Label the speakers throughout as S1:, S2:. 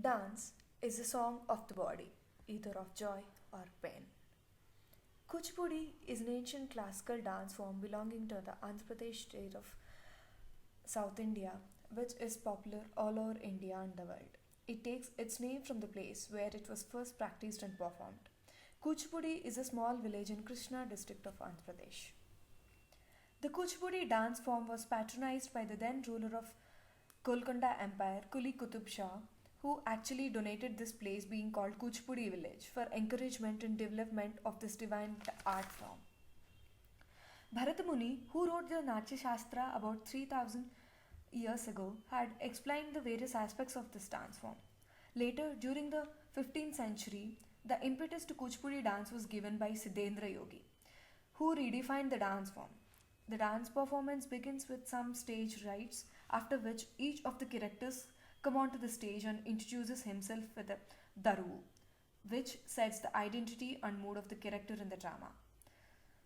S1: Dance is a song of the body, either of joy or pain. Kuchipudi is an ancient classical dance form belonging to the Andhra Pradesh state of South India, which is popular all over India and the world. It takes its name from the place where it was first practiced and performed. Kuchipudi is a small village in Krishna district of Andhra Pradesh. The Kuchipudi dance form was patronized by the then ruler of Golconda Empire, Kuli Qutub Shah, who actually donated this place being called Kuchipudi village for encouragement and development of this divine art form. Bharata Muni, who wrote the Natya Shastra about 3000 years ago, had explained the various aspects of this dance form. Later, during the 15th century, the impetus to Kuchipudi dance was given by Siddhendra Yogi, who redefined the dance form. The dance performance begins with some stage rites, after which each of the characters come onto the stage and introduces himself with a daru, which sets the identity and mood of the character in the drama.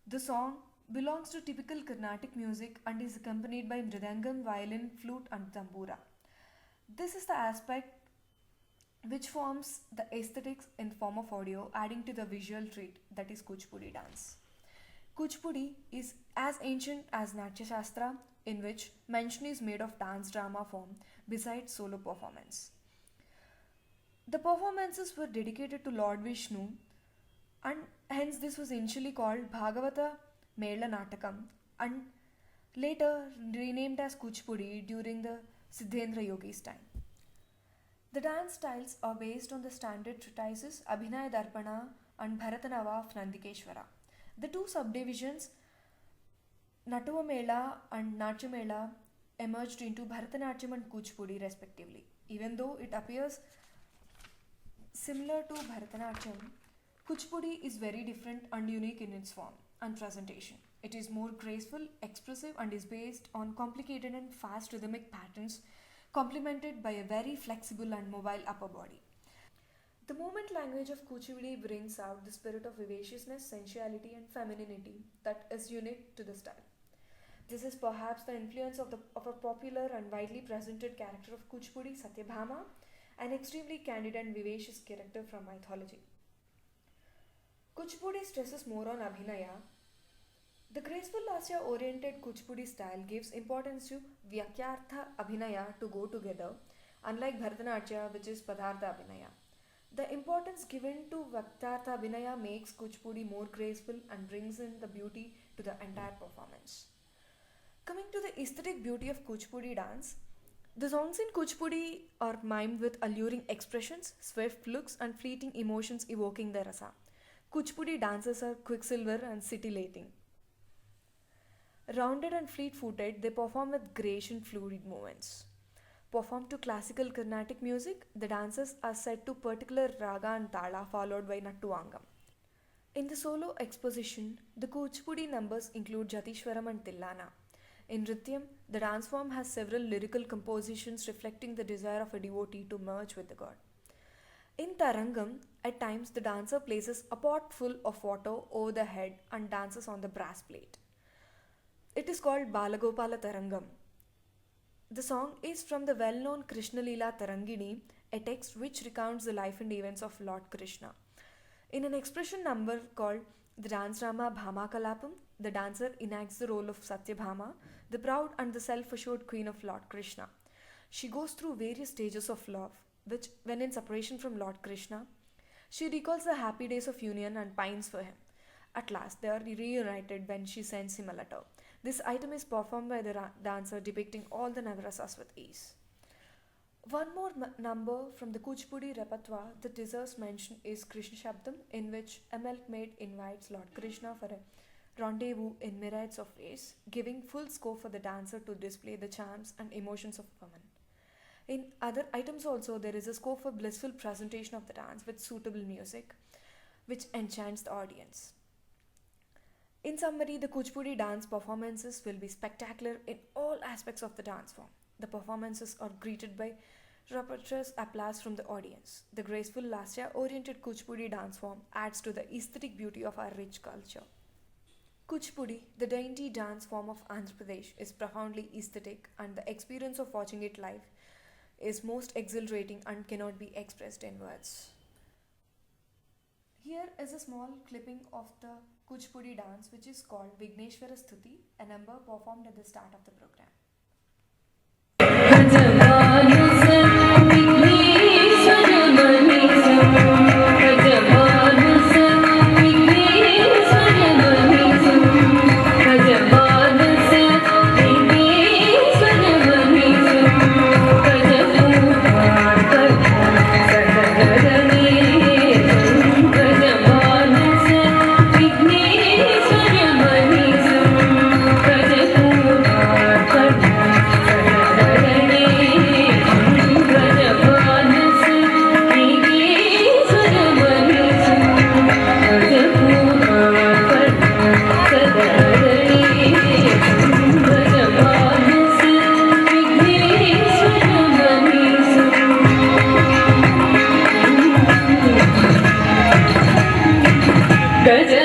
S1: The song belongs to typical Carnatic music and is accompanied by mridangam, violin, flute, and tambura. This is the aspect which forms the aesthetics in form of audio, adding to the visual treat that is Kuchipudi dance. Kuchipudi is as ancient as Natya Shastra, in which mention is made of dance drama form besides solo performance. The performances were dedicated to Lord Vishnu, and hence this was initially called Bhagavata Mela Natakam and later renamed as Kuchipudi during the Siddhendra Yogi's time. The dance styles are based on the standard treatises Abhinaya Darpana and Bharatanava of Nandikeshwara. The two subdivisions, Natuva Mela and Natya Mela, emerged into Bharatanatyam and Kuchipudi respectively. Even though it appears similar to Bharatanatyam, Kuchipudi is very different and unique in its form and presentation. It is more graceful, expressive, and is based on complicated and fast rhythmic patterns complemented by a very flexible and mobile upper body. The movement language of Kuchipudi brings out the spirit of vivaciousness, sensuality, and femininity that is unique to the style. This is perhaps the influence of a popular and widely presented character of Kuchipudi, Satyabhama, an extremely candid and vivacious character from mythology. Kuchipudi stresses more on Abhinaya. The graceful Lasya oriented Kuchipudi style gives importance to Vyakyartha Abhinaya to go together, unlike Bharatanatyam, which is Padartha Abhinaya. The importance given to Vaktartha Abhinaya makes Kuchipudi more graceful and brings in the beauty to the entire performance. Coming to the aesthetic beauty of Kuchipudi dance, the songs in Kuchipudi are mimed with alluring expressions, swift looks, and fleeting emotions evoking the rasa. Kuchipudi dances are quicksilver and scintillating. Rounded and fleet footed, they perform with grace and fluid movements. Performed to classical Carnatic music, the dances are set to particular raga and tala followed by Nattuangam. In the solo exposition, the Kuchipudi numbers include Jatishwaram and Tillana. In Nrityam, the dance form has several lyrical compositions reflecting the desire of a devotee to merge with the god. In Tarangam, at times the dancer places a pot full of water over the head and dances on the brass plate. It is called Balagopala Tarangam. The song is from the well-known Krishna Leela Tarangini, a text which recounts the life and events of Lord Krishna. In an expression number called the dance drama Bhama Kalapam, the dancer enacts the role of Satyabhama, the proud and the self-assured queen of Lord Krishna. She goes through various stages of love, which, when in separation from Lord Krishna, she recalls the happy days of union and pines for him. At last, they are reunited when she sends him a letter. This item is performed by the dancer depicting all the navrasas with ease. One more number from the Kuchipudi repertoire that deserves mention is Krishna Shabdam, in which a milkmaid invites Lord Krishna for a rendezvous in myriads of ways, giving full scope for the dancer to display the charms and emotions of women. In other items also, there is a scope for blissful presentation of the dance with suitable music, which enchants the audience. In summary, the Kuchipudi dance performances will be spectacular in all aspects of the dance form. The performances are greeted by rapturous applause from the audience. The graceful Lasya-oriented Kuchipudi dance form adds to the aesthetic beauty of our rich culture. Kuchipudi, the dainty dance form of Andhra Pradesh, is profoundly aesthetic, and the experience of watching it live is most exhilarating and cannot be expressed in words. Here is a small clipping of the Kuchipudi dance, which is called Vigneshwara Stuti, a number performed at the start of the program.
S2: Gaja